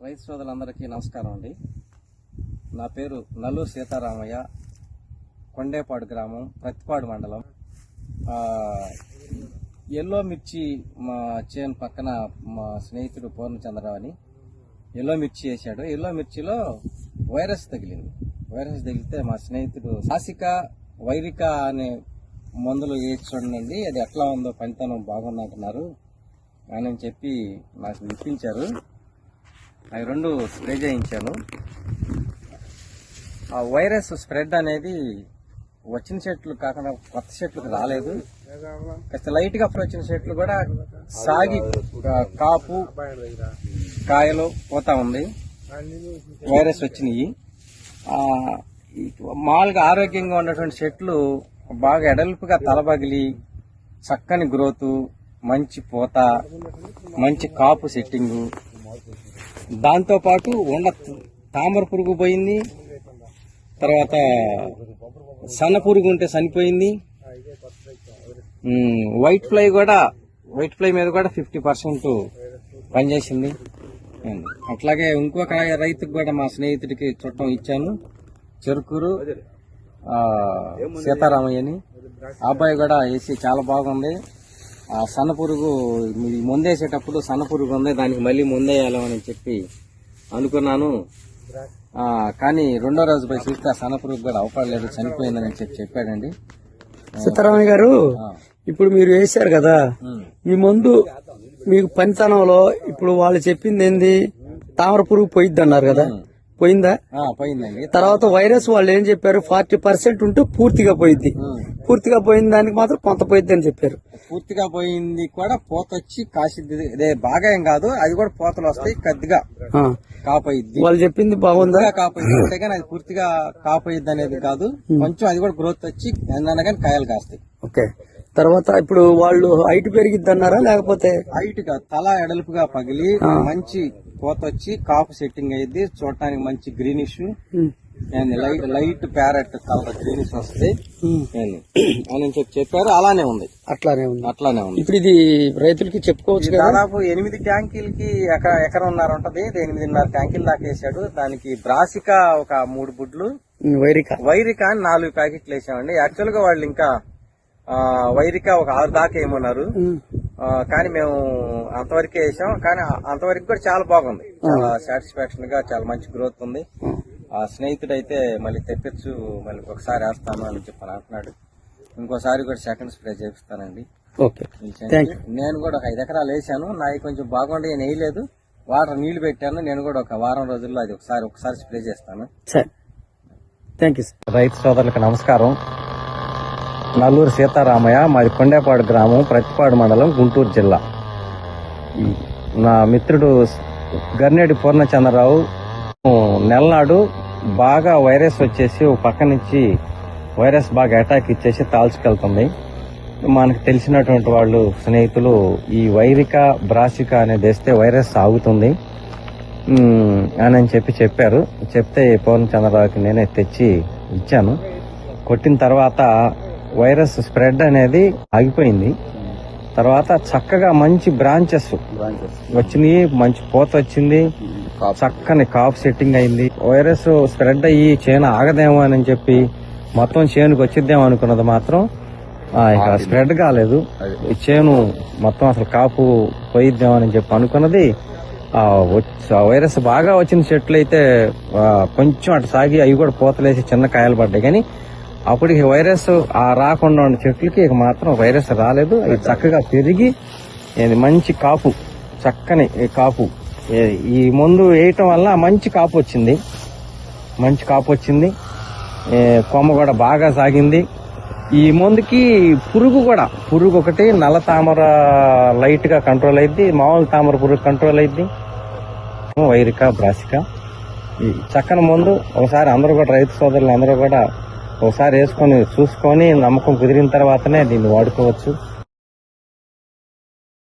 రైతు సోదరులందరికీ నమస్కారం అండి. నా పేరు నల్లూరు సీతారామయ్య, కొండేపాడు గ్రామం, ప్రతిపాడు మండలం. ఎల్లో మిర్చి మా చేను పక్కన మా స్నేహితుడు పూర్ణచంద్రరావు అని ఎల్లో మిర్చి వేసాడు. ఎల్లో మిర్చిలో వైరస్ తగిలింది. వైరస్ తగిలితే మా స్నేహితుడు సాసిక వైరిక అనే మందులు వేసి చూడండి, అది ఎట్లా ఉందో పనితనం బాగుందంటున్నారు అని చెప్పి నాకు ఇప్పించారు. అవి రెండు స్ప్రే చేయించాను. ఆ వైరస్ స్ప్రెడ్ అనేది వచ్చిన చెట్లు కాకుండా కొత్త చెట్లకు రాలేదు. కాస్త లైట్ గా వచ్చిన చెట్లు కూడా సాగి కాపు కాయలు పోతా ఉంది. వైరస్ వచ్చినాయి. మామూలుగా ఆరోగ్యంగా ఉన్నటువంటి చెట్లు బాగా ఎడల్పుగా తలబగిలి చక్కని గ్రోత్, మంచి పూత, మంచి కాపు సెట్టింగు, దాంతో పాటు తామర పురుగు పోయింది. తర్వాత సన్న పురుగు ఉంటే చనిపోయింది. వైట్ ఫ్లై మీద కూడా 50% పనిచేసింది. అట్లాగే ఇంకొక రైతుకు కూడా మా స్నేహితుడికి చుట్టం ఇచ్చాను, చెరుకూరు సీతారామయ్యని. ఆ అబ్బాయి కూడా వేసి చాలా బాగుంది. ఆ సన్న పురుగు ముందేసేటప్పుడు సన్న పురుగు ఉంది, దానికి మళ్ళీ ముందేయాలని చెప్పి అనుకున్నాను. కానీ రెండో రోజు పోయి చూస్తే ఆ సన్న పురుగు కూడా అవపడలేదు, చనిపోయిందని చెప్పాడండి సీతారామయ్య గారు. ఇప్పుడు మీరు వేశారు కదా, ఈ మందు మీకు పనితనంలో ఇప్పుడు వాళ్ళు చెప్పింది ఏంది, తామర పురుగు పోయిద్ది అన్నారు కదా, పోయిందా? పోయిందండి. తర్వాత వైరస్ వాళ్ళు ఏం చెప్పారు, 40% ఉంటే పూర్తిగా పోయిద్ది, పూర్తిగా పోయిన దానికి మాత్రం కొంత పోయిద్ది అని చెప్పారు. పూర్తిగా పోయింది కూడా పూత వచ్చి కాసిద్ది, బాగా ఏం కాదు, అది కూడా పూతలు వస్తాయి, కొద్దిగా కాపోయిద్ది. వాళ్ళు చెప్పింది బాగుందా? కాపోయిద్ది అంటే కానీ అది పూర్తిగా కాపోయిద్ది అనేది కాదు, కొంచెం అది కూడా గ్రోత్ వచ్చి ఏందన్నా కానీ కాయలు కాస్తాయి. ఓకే. తర్వాత ఇప్పుడు వాళ్ళు హైట్ పెరిగిద్ది అన్నారా, లేకపోతే హైట్ గా తల ఎడల్పుగా పగిలి మంచి పూత వచ్చి కాపు సెట్టింగ్ అయ్యింది, చూడటానికి మంచి greenish, light parrot colour greenish వస్తాయి అని చెప్పారు. అలానే ఉంది. అట్లానే ఉంది. ఇప్పుడు ఇది రైతులకి చెప్పుకోవచ్చు. దాదాపు 8 ట్యాంకీలకి ఎకరన్నర ఉంటది, 8.5 ట్యాంకీలు దాకా వేసాడు. దానికి బ్రాసిక ఒక 3 బుడ్లు, వైరిక అని 4 ప్యాకెట్లు వేసామండి. యాక్చువల్ గా వాళ్ళు ఇంకా వైరిక ఒక 6 దాకా ఏమన్నారు, కానీ మేము అంతవరకే వేసాం. కానీ అంతవరకు కూడా చాలా బాగుంది, చాలా సాటిస్ఫాక్షన్ గా, చాలా మంచి గ్రోత్ ఉంది. ఆ స్నేహితుడు అయితే మళ్ళీ తెప్పించు, మళ్ళీ ఒకసారి వేస్తాను అని చెప్పని అంటున్నాడు. ఇంకోసారి కూడా సెకండ్ స్ప్రే చేపిస్తానండి. నేను కూడా ఒక 5 ఎకరాలు వేసాను. నాయి కొంచెం బాగుండి నేను వేయలేదు, వాటర్ నీళ్లు పెట్టాను. నేను కూడా ఒక వారం రోజుల్లో అది ఒకసారి స్ప్రే చేస్తాను. రైతు సోదరులకు నమస్కారం. నల్లూరు సీతారామయ్య, మాది కొండేపాడు గ్రామం, ప్రతిపాడు మండలం, గుంటూరు జిల్లా. నా మిత్రుడు గర్నేడి పూర్ణచంద్రరావు నెలనాడు బాగా వైరస్ వచ్చేసి ఒక పక్క నుంచి వైరస్ బాగా అటాక్ ఇచ్చేసి తాల్చుకెళ్తుంది. మనకు తెలిసినటువంటి వాళ్ళు స్నేహితులు ఈ వైరిక బ్రాసిక అనేది వేస్తే వైరస్ ఆగుతుంది అని చెప్పారు. చెప్తే పూర్ణచంద్రరావుకి నేనే తెచ్చి ఇచ్చాను. కొట్టిన తర్వాత వైరస్ స్ప్రెడ్ అనేది ఆగిపోయింది. తర్వాత చక్కగా మంచి బ్రాంచెస్ వచ్చినాయి, మంచి పూత వచ్చింది, చక్కని కాపు సెట్టింగ్ అయింది. వైరస్ స్ప్రెడ్ అయ్యి చేను ఆగదేమో అని చెప్పి మొత్తం చేనుకు వచ్చిద్దేమో అనుకున్నది మాత్రం ఇక స్ప్రెడ్ కాలేదు. ఈ చేను మొత్తం అసలు కాపు పోయిద్దేమో అని చెప్పి అనుకున్నది. వైరస్ బాగా వచ్చిన చెట్లు అయితే కొంచెం అటు సాగి అవి కూడా పూతలేసి చిన్న కాయలు పడ్డాయి. కానీ అప్పటికి వైరస్ రాకుండా ఉన్న చెట్లకి ఇక మాత్రం వైరస్ రాలేదు. అది చక్కగా పెరిగి మంచి కాపు, చక్కని కాపు, ఈ మందు వేయటం వల్ల మంచి కాపు వచ్చింది. కొమ్మ కూడా బాగా సాగింది. ఈ మందుకి పురుగు ఒకటి నల్ల తామర లైట్ గా కంట్రోల్ అయింది, మామూలు తామర పురుగు కంట్రోల్ అయింది. వైరిక బ్రాసిక ఈ చక్కని మందు. ఒకసారి అందరూ కూడా రైతు సోదరులు అందరూ కూడా ఒకసారి వేసుకొని చూసుకొని నమ్మకం కుదిరిన తర్వాతనే దీన్ని వాడుకోవచ్చు.